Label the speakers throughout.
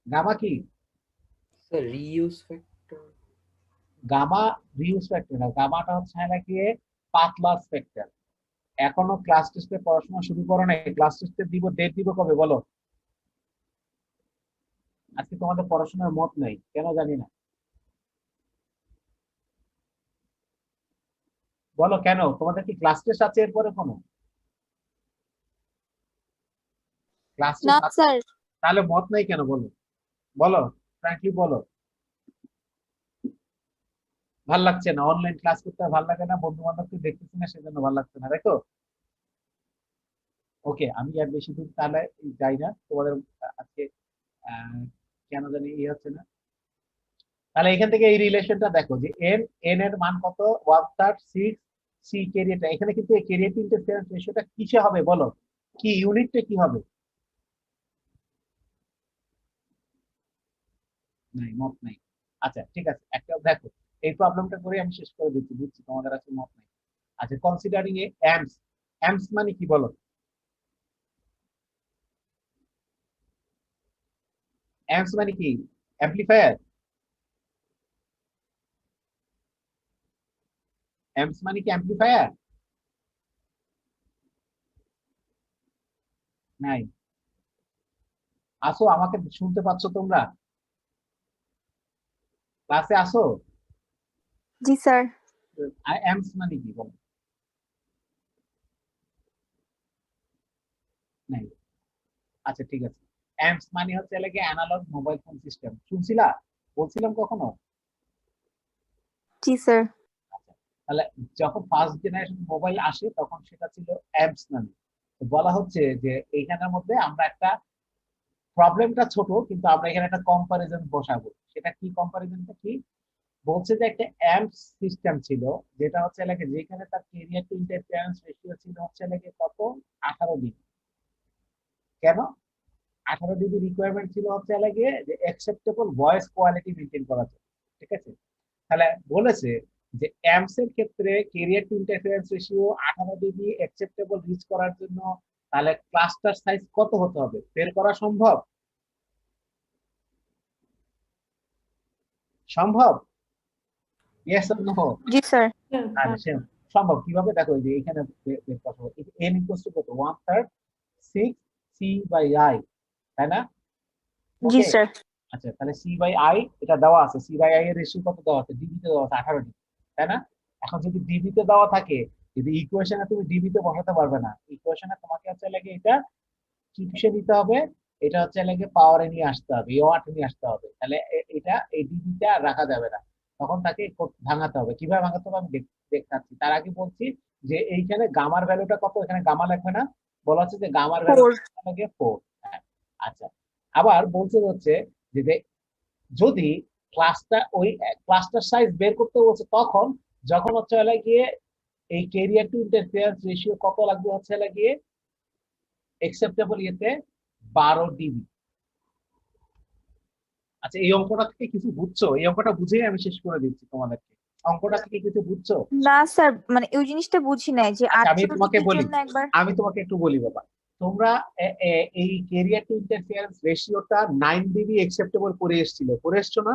Speaker 1: Gamma কি?
Speaker 2: Sir reuse factor.
Speaker 1: Gamma reuse factor না, গামাটা হচ্ছে নাকি পাতলা ফ্যাক্টর। এখনো ক্লাস টেস্টে পড়াশোনা শুরু করো নাই, ক্লাস টেস্টে দিব, ডেট দিব কবে বলো? আজকে তোমাদের পড়াশোনার মত নাই কেন জানি না, বলো কেন? তোমাদের কি ক্লাস টেস্ট আছে এরপরে কোনো ক্লাস
Speaker 3: না
Speaker 1: টেস্ট আছে?
Speaker 3: স্যার।
Speaker 1: তাহলে মত নাই কেন বলো? বলো, ফ্র্যাঙ্কলি বলো। ভাল লাগছে না, অনলাইন ক্লাস করতে ভাল লাগে না, বন্ধু বান্ধবকে দেখতেছি না সেজন্য ভাল লাগছে না, তাই তো? ওকে, আমি আর বেশি দূর তাহলে যাই না তোমাদের। আজকে আহ, কেন জানি ইয়ে হচ্ছে না। তাহলে এখান থেকে এই রিলেশনটা দেখো যে এন, এন এর মান কত? 1/6 সি কেরিয়াটা। এখানে কিন্তু এই কেরিয়ার ইন্টারফারেন্স রেশিওটা কিসে হবে বলো? কি ইউনিটটা কি হবে? নাই, মত নাই। আচ্ছা ঠিক আছে, একটা দেখো, এই প্রবলেমটা করে আমি শেষ করে দিচ্ছি, বুঝছি তোমাদের আছে মত নাই। আচ্ছা, কনসিডারিং এ অ্যাম্পস। অ্যাম্পস মানে কি বলো? অ্যাম্পস মানে কি? অ্যাম্পলিফায়ার। অ্যাম্পস মানে কি অ্যাম্পলিফায়ার? নাই। আসো, আমাকে শুনতে পাচ্ছ তোমরা? ক্লাসে আসো?
Speaker 3: জি স্যার।
Speaker 1: অ্যাম্পস মানে কি বলো? নাই। আচ্ছা ঠিক আছে, অ্যাম্পস মানে হচ্ছে লাগে অ্যানালগ মোবাইল ফোন সিস্টেম, শুনছিলা? বলছিলাম কখনো?
Speaker 3: জি স্যার।
Speaker 1: আচ্ছা, তাহলে যখন ফার্স্ট জেনারেশন মোবাইল আসে তখন সেটা ছিল অ্যাম্পস নামে। তো বলা হচ্ছে যে এইখানের মধ্যে আমরা একটা প্রবলেমটা ছোট, কিন্তু আমরা এখানে একটা কম্পারিজন বসাবো। সেটা কি? কম্পারিজনটা কি বলছে যে একটা অ্যাম্পস সিস্টেম ছিল, যেটা হচ্ছে লাগে যেখানে তার কেরিয়ার টু ইন্টারফারেন্স রেশিও ছিল হচ্ছে লাগে কত? 18 ডিবি। কেন 18 ডিবি রিকোয়ারমেন্ট ছিল? হচ্ছে লাগে যে অ্যাকসেপ্টেবল ভয়েস কোয়ালিটি মেনটেন করার জন্য। ঠিক আছে, তাহলে বলেছে যে অ্যাম্পস এর ক্ষেত্রে carrier to interference ratio 18 dB acceptable reach করার জন্য তাহলে ক্লাস্টার সাইজ কত হতে হবে? বের করা সম্ভব? সম্ভব? Yes or no?
Speaker 3: জি স্যার।
Speaker 1: তাহলে সে সম্ভব কিভাবে দেখো, এই যে এখানে বের করা সম্ভব। এন ইকুয়ালস টু কত? 1/3 সি বাই আই, তাই না?
Speaker 3: জি
Speaker 1: ওকে।
Speaker 3: স্যার।
Speaker 1: আচ্ছা, তাহলে সি বাই আই এটা দেওয়া আছে, সি বাই আই এর রেশিও কত দেওয়া আছে? ডিবি তে দেওয়া আছে 18 ডিবি, তাই না? এখন যদি ডিবি তে দেওয়া থাকে, যদি ইকুয়েশনে তুমি ডিবি তে বসাতে পারবে না, ইকুয়েশনে তোমাকে হচ্ছে লাগে এটা কি কিসে নিতে হবে? এটা হচ্ছে লাগে পাওয়ারে নিয়ে আসতে হবে, ওয়াট নিয়ে আসতে হবে। তাহলে এটা এই ডিবিটা রাখা যাবে না, তখন তাকে ভাঙাতে হবে। কিভাবে ভাঙাতে হবে আমি দেখাচ্ছি। তার আগে বলছি যে এইখানে গামার ভ্যালুটা কত? এখানে গামা লাগবে না, বলা হচ্ছে যে গামার ভ্যালু
Speaker 3: 4।
Speaker 1: লাগে 4। আচ্ছা, আবার বলছে হচ্ছে যে যদি ওই ক্লাস্টার সাইজ বের করতে বলছে তখন, যখন হচ্ছে গিয়ে এই কেরিয়ার টু ইন্টারফেয়ারেন্স রেশিও কত লাগবে? হচ্ছে গিয়ে একসেপ্টেবল ইয়েতে 12 ডিবি। আচ্ছা, এই অঙ্কটা থেকে কিছু বুঝছো? এই অঙ্কটা বুঝেই আমি শেষ করে দিচ্ছি তোমাদেরকে। অঙ্কটা থেকে কিছু বুঝছো?
Speaker 3: না স্যার, মানে ওই জিনিসটা বুঝি নাই যে
Speaker 1: আচ্ছা, আমি
Speaker 3: 18
Speaker 1: তোমাকে
Speaker 3: ডিগ্রির
Speaker 1: বলি,
Speaker 3: জন্য একবার।
Speaker 1: আমি তোমাকে একটু বলি বাবা। তোমরা এই কেরিয়ার টু ইন্টারফেয়ারেন্স রেশিওটা 9 ডিবি একসেপ্টেবল করে এসেছিল, করে এসছো না?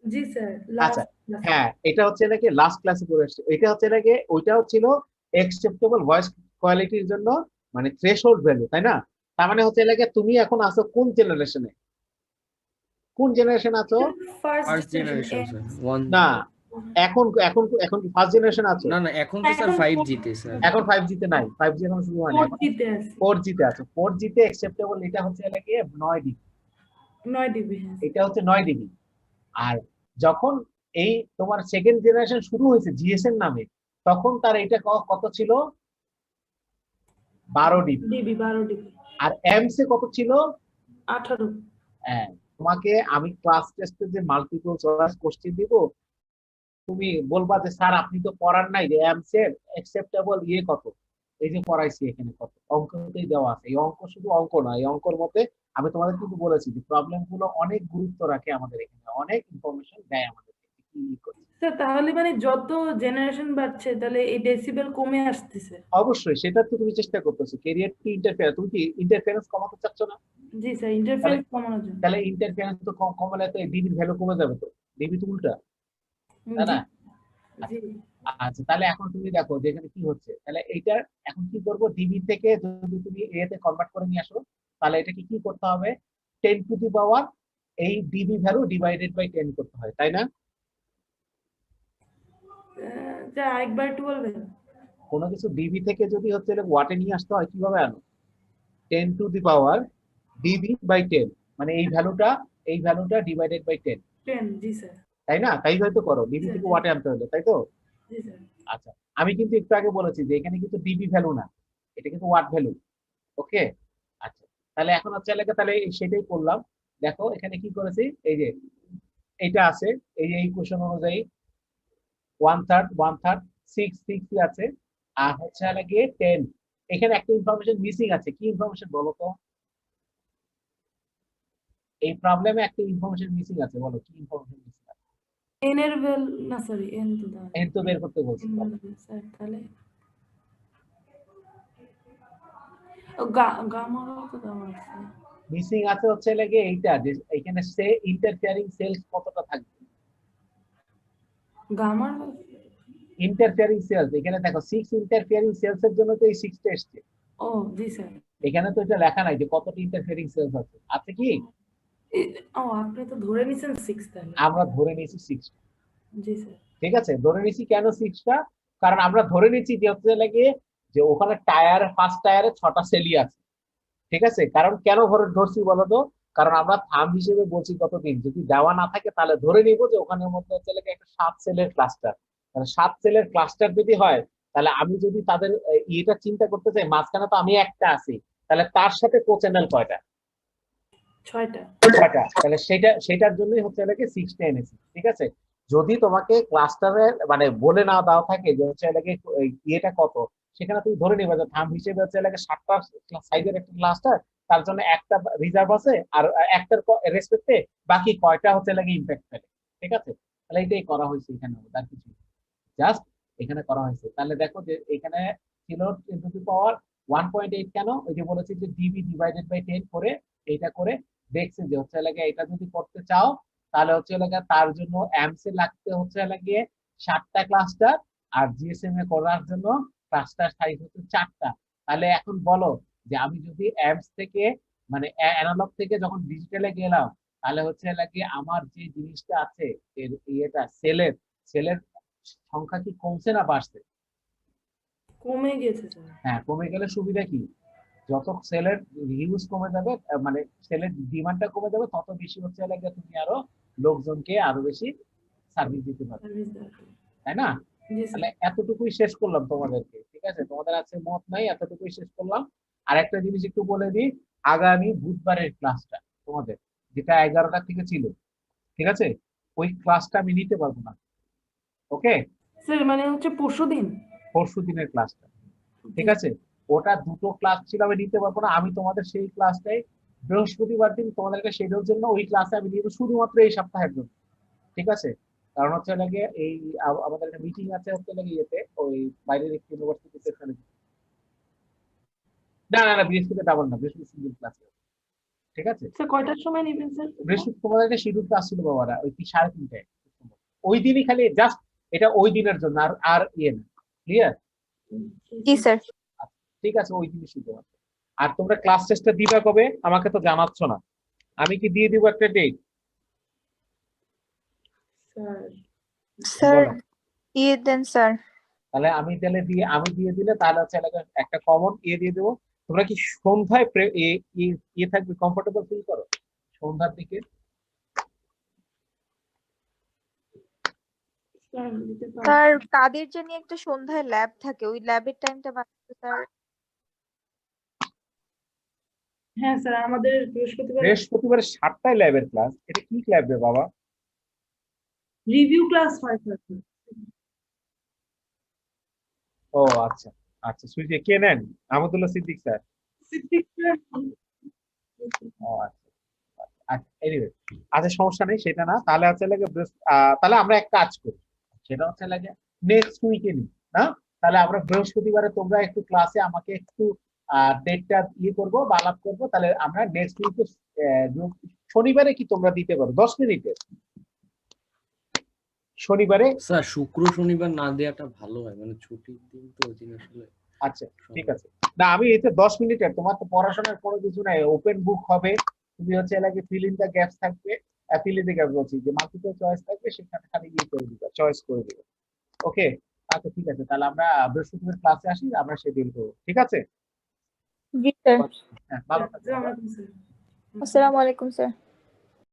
Speaker 4: জি স্যার,
Speaker 1: আচ্ছা,
Speaker 4: লাস্ট ক্লাসে।
Speaker 1: হ্যাঁ, এটা হচ্ছে নাকি লাস্ট ক্লাসে করে এসছে। এটা হচ্ছে নাকি ওইটাও ছিল একসেপ্টেবল ভয়েস কোয়ালিটির জন্য, মানে থ্রেশহোল্ড ভ্যালু, তাই না? তার মানে হচ্ছে লাগে তুমি এখন আছো কোন জেনারেশনে? কোন জেনারেশন আছো?
Speaker 4: First
Speaker 2: first generation
Speaker 4: generation.
Speaker 2: Sir, one.
Speaker 1: না, এখন এখন এখন কি ফার্স্ট জেনারেশন আছো?
Speaker 2: না না, এখন তো স্যার
Speaker 4: এখন
Speaker 2: 5G তে স্যার।
Speaker 1: এখন 5G তে নাই, 5G এখন শুরু হয় না, এখন
Speaker 4: 4G তে আছে।
Speaker 1: 4G তে আছে। 4G তে অ্যাকসেপ্টেবল এটা হচ্ছে লাগে 9 ডিবি,
Speaker 4: 9 ডিবি।
Speaker 1: এটা হচ্ছে 9 ডিবি। আর যখন এই তোমার সেকেন্ড জেনারেশন শুরু হয়েছে জিএসএম নামে, তখন তার এটা কত ছিল? 12 ডিবি।
Speaker 4: 12 ডিবি।
Speaker 1: আর এমস এ কত ছিল?
Speaker 4: 18।
Speaker 1: হ্যাঁ, তোমাকে আমি ক্লাস টেস্টে যে মাল্টিপল চয়েস কোশ্চেন দিব, তুমি বলবা যে স্যার আপনি তো পড়ার নাই যে এমস এর অ্যাকসেপ্টেবল ইয়ে কত। এই যে পড়াইছি এখানে কত অঙ্কতেই দেওয়া আছে। এই অঙ্ক শুধু অঙ্ক না, এই অঙ্কর মধ্যে আমি তোমাদের কিন্তু বলেছি যে প্রবলেম গুলো অনেক গুরুত্ব রাখে, আমাদের এখানে অনেক ইনফরমেশন দেয় আমাদের কি করছে।
Speaker 4: স্যার তাহলে মানে যত জেনারেশন বাড়ছে তাহলে এই ডেসিবেল কমে আসতেছে।
Speaker 1: অবশ্যই সেটা তো তুমি চেষ্টা করতেছো, কেরিয়ার কি ইন্টারফেয়ার, তুমি কি ইন্টারফেয়ারেন্স কমাতে চাচ্ছ না?
Speaker 4: জি স্যার, ইন্টারফারেন্স কমানোর জন্য।
Speaker 1: তাহলে ইন্টারফারেন্স তো কমালে তো ডিবির ভ্যালু কমে যাবে, তো ডিবি তো উল্টা, তাই
Speaker 4: জি
Speaker 1: না?
Speaker 4: জি
Speaker 1: আচ্ছা, তাহলে এখন তুমি দেখো যে এখানে কি হচ্ছে, তাহলে এইটা এখন কি করব, ডিবি থেকে যদি তুমি এতে কনভার্ট করে নিয়ে আসো, তাহলে এটাকে কি করতে হবে, 10⁻, এই ডিবি ভ্যালু ডিভাইডেড বাই 10 করতে হয়, তাই না?
Speaker 4: যা একবার একটু বলবেন।
Speaker 1: কোনো কিছু ডিবি থেকে যদি হচ্ছে ওয়াটে নিয়ে আসতে হয়, কিভাবে আনো, 10⁻, ডিবি বাই 10, মানে এই ভ্যালুটা ডিভাইডেড বাই 10,
Speaker 4: 10। G sir.
Speaker 1: তাই না? তাই হয়তো করো, ডিবি
Speaker 4: স্যার
Speaker 1: থেকে
Speaker 4: জি
Speaker 1: ওয়াটে আনতে হলো, তাই তো?
Speaker 4: জি স্যার।
Speaker 1: আচ্ছা, আমি কিন্তু একটু আগে বলেছি যে এখানে কিন্তু ডিবি ভ্যালু না, এটা কিন্তু ওয়াট ভ্যালু। ওকে, আচ্ছা, তাহলে এখন হচ্ছে তাহলে সেটাই করলাম। দেখো এখানে কি করেছি, এই যে এইটা আছে, এই যে ইকুয়েশন অনুযায়ী 1/3 1/3 6 আছে, আর হচ্ছে লাগে 10। এখানে একটা ইনফরমেশন মিসিং আছে, কি ইনফরমেশন বলো তো? এই প্রবলেমে একটা ইনফরমেশন মিসিং আছে, বলো কি ইনফরমেশন মিসিং আছে?
Speaker 4: এন এর ভ্যাল না, সরি এন তো দাও।
Speaker 1: এন তো বের করতে বলছি,
Speaker 4: এন
Speaker 1: বলো।
Speaker 4: স্যার তাহলে ও গামারও তো দেওয়া আছে।
Speaker 1: মিসিং আছে হচ্ছে লাগে এইটা, যে এখানে সে ইন্টারফিয়ারিং সেলস কতটা থাকবে,
Speaker 4: গামার
Speaker 1: ইন্টারফিয়ারিং সেলস এখানে দেখো 6 ইন্টারফিয়ারিং সেলস এর জন্য তো এই 6টা এসছে,
Speaker 4: ও জি স্যার।
Speaker 1: এখানে তো এটা লেখা নাই যে কতটা ইন্টারফিয়ারিং সেলস আছে, আছে কি?
Speaker 4: ও আপনি তো ধরে নিছেন 6 তাহলে।
Speaker 1: আমরা ধরে নিয়েছি 6টা,
Speaker 4: জি স্যার।
Speaker 1: ঠিক আছে, ধরে নিয়েছি কেন 6টা, কারণ আমরা ধরে নিচ্ছি যে হচ্ছে লাগে যে ওখানে ফার্স্ট টায়ারে 6টা সেলই আছে, ঠিক আছে। কারণ কেন ধরছি বলতো, কারণ আমরা থাম হিসেবে বলছি কতদিন, যদি দেওয়া না থাকে তাহলে ধরে নিব যে ওখানের মধ্যে হচ্ছে লাগে একটা 7 সেলের ক্লাস্টার, 7 সেলের ক্লাস্টার যদি হয়, তাহলে আমি যদি তাদের ইয়েটা চিন্তা করতে চাই, মাঝখানে তো আমি একটা আছি, তাহলে তার সাথে কো চ্যানেল কয়টা,
Speaker 4: 6টা।
Speaker 1: ছয়টা, তাহলে সেটার জন্যই হচ্ছে লাগে 6টা এনেছি, ঠিক আছে। যদি তোমাকে ক্লাস্টারের মানে বলে না দেওয়া থাকে যে হচ্ছে লাগে ইয়েটা কত, সেখানে তুমি ধরে নিবে যে থাম হিসেবে হচ্ছে লাগে 7টা সাইজের একটা ক্লাস্টার, তার জন্য একটা রিজার্ভ আছে, আর একটার রেসপেক্টে বাকি কয়টা হচ্ছে লাগে ইম্প্যাক্ট ফেলে, ঠিক আছে। তাহলে এটাই করা হয়েছে এখানে, তার কিছু জাস্ট এখানে করা হয়েছে। তাহলে দেখো যে এখানে ছিল 10⁻1.8, কেন, ওই যে বলেছি যে ডিবি ডিভাইডেড বাই 10 করে, এইটা করে দেখছি যে হচ্ছে লাগে এটা যদি করতে চাও, তাহলে হচ্ছে লাগে তার জন্য অ্যামস এ লাগতে হচ্ছে লাগে 7টা ক্লাস্টার, আর জিএসএম এ করার জন্য ক্লাস্টার সাইজ হচ্ছে 4টা। তাহলে এখন বলো যে আমি যদি অ্যামস থেকে মানে অ্যানালগ থেকে যখন ডিজিটালে গেলাম, তাহলে হচ্ছে লাগে আমার যে জিনিসটা আছে এর ইয়েটা সেলের সেলের সংখ্যা কি কমছে না বাড়ছে?
Speaker 4: কমে গেছে স্যার।
Speaker 1: হ্যাঁ, কমে গেলে সুবিধা কি, যত সেলের ইউজ কমে যাবে, মানে সেলের ডিমান্ডটা কমে যাবে, তত বেশি হচ্ছে লাগে তুমি আরো লোকজনকে আরো বেশি সার্ভিস দিতে পারবে,
Speaker 4: সার্ভিস দেওয়া।
Speaker 1: তাই না?
Speaker 4: জি
Speaker 1: তাহলে
Speaker 4: স্যার।
Speaker 1: এতটুকুই শেষ করলাম তোমাদেরকে, ঠিক আছে, তোমাদের আছে মত নাই, এতটুকুই শেষ করলাম। আর একটা জিনিস একটু বলে দিই, আগামী বুধবারের ক্লাসটা তোমাদের, যেটা 11টা থেকে ছিল, ঠিক আছে, ওই ক্লাসটা আমি নিতে পারবো না, ওকে,
Speaker 4: স্যার মানে হচ্ছে পরশুদিন।
Speaker 1: পরশু দিনের ক্লাসটা,
Speaker 4: জি
Speaker 1: ঠিক আছে। ওটা দুটো ক্লাস ছিল, আমি নিতে পারবো না, আমি তোমাদের সেই ক্লাসটাই বৃহস্পতিবার দিন তোমাদেরকে সেটার জন্য ওই ক্লাসে আমি নিব, শুধুমাত্র এই সপ্তাহের জন্য, ঠিক আছে। কারণ হচ্ছে লাগে এই আমাদের একটা মিটিং আছে হচ্ছে লাগে ইয়েতে, ওই বাইরের একটি ইউনিভার্সিটিতে, না না না, বৃহস্পতি ডাবল না, বৃহস্পতি সিঙ্গেল ক্লাস, ঠিক আছে।
Speaker 4: স্যার কয়টার সময় নেবেন স্যার?
Speaker 1: বৃহস্পতি তোমাদের একটা শিডিউল ক্লাস ছিল বাবারা, ওই 3:30টায়, ওই দিনই খালি জাস্ট, এটা ওই দিনের জন্য, আর আর ইয়ে না, ক্লিয়ার?
Speaker 3: জি স্যার।
Speaker 1: ঠিক আছে, ওই দিনই শুধুমাত্র। আর তোমরা ক্লাস টেস্টটা দিবা কবে, আমাকে তো জানাচ্ছ না, আমি কি দিয়ে দিব একটা ডেট?
Speaker 4: স্যার
Speaker 3: স্যার
Speaker 1: বলো,
Speaker 3: দিয়ে দেন স্যার।
Speaker 1: তাহলে আমি দিয়ে দিলে তাহলে হচ্ছে একটা কমন ইয়ে দিয়ে দেবো। তোমরা কি সন্ধ্যায় ইয়ে থাকবে, কমফোর্টেবল ফিল করো সন্ধ্যার দিকে?
Speaker 4: স্যার দিতে পারবো।
Speaker 3: স্যার কাদের জানি একটা সন্ধ্যায় ল্যাব থাকে, ওই ল্যাবের টাইমটা বাঁচতে স্যার।
Speaker 4: হ্যাঁ স্যার, আমাদের বৃহস্পতিবার
Speaker 1: বৃহস্পতিবার 7টায় ল্যাবের ক্লাস, এটা কি ল্যাব রে বাবা?
Speaker 4: রিভিউ ক্লাস হয় স্যার।
Speaker 1: ও আচ্ছা, আচ্ছা, সুইচে কে নেন? আহমদুল্লাহ সিদ্দিক স্যার? ও আচ্ছা, আচ্ছা, এনিওয়ে, আচ্ছা, সমস্যা নেই, সেটা না, তাহলে হচ্ছে লাগে তাহলে আমরা এক কাজ করি, সেটা হচ্ছে লাগে নেক্সট উইকে নি, না, তাহলে আমরা বৃহস্পতিবারে তোমরা একটু ক্লাসে আমাকে একটু ডেটটা করবো বা আলাপ করবো, তাহলে আমরা নেক্সট উইকে শনিবারে কি তোমরা দিতে পারো 10 মিনিটে? শনিবারে?
Speaker 2: স্যার শুক্র শনিবার না দেওয়াটা ভালো হয়, মানে ছুটির দিন তো ওই দিন আসলে।
Speaker 1: আচ্ছা ঠিক আছে, না আমি এতে 10 মিনিটের, তোমার তো পড়াশোনার কোনো কিছু নাই, ওপেন বুক হবে, তুমি হচ্ছে এলাকে ফিল ইন দ্য গ্যাপস থাকবে, ফিল ইন দ্য গ্যাপস বলছি যে মাল্টিপল চয়েস থাকবে, সেখানে খালি করে দিবে, চয়েস করে দিবে। ওকে, আচ্ছা ঠিক আছে, তাহলে আমরা বৃহস্পতিবার ক্লাসে আসি, আমরা শিডিউল করবো, ঠিক আছে?
Speaker 3: জি স্যার।
Speaker 1: হ্যাঁ, ভালো থাকো।
Speaker 4: আসসালামু আলাইকুম স্যার।
Speaker 3: আসসালামু আলাইকুম স্যার।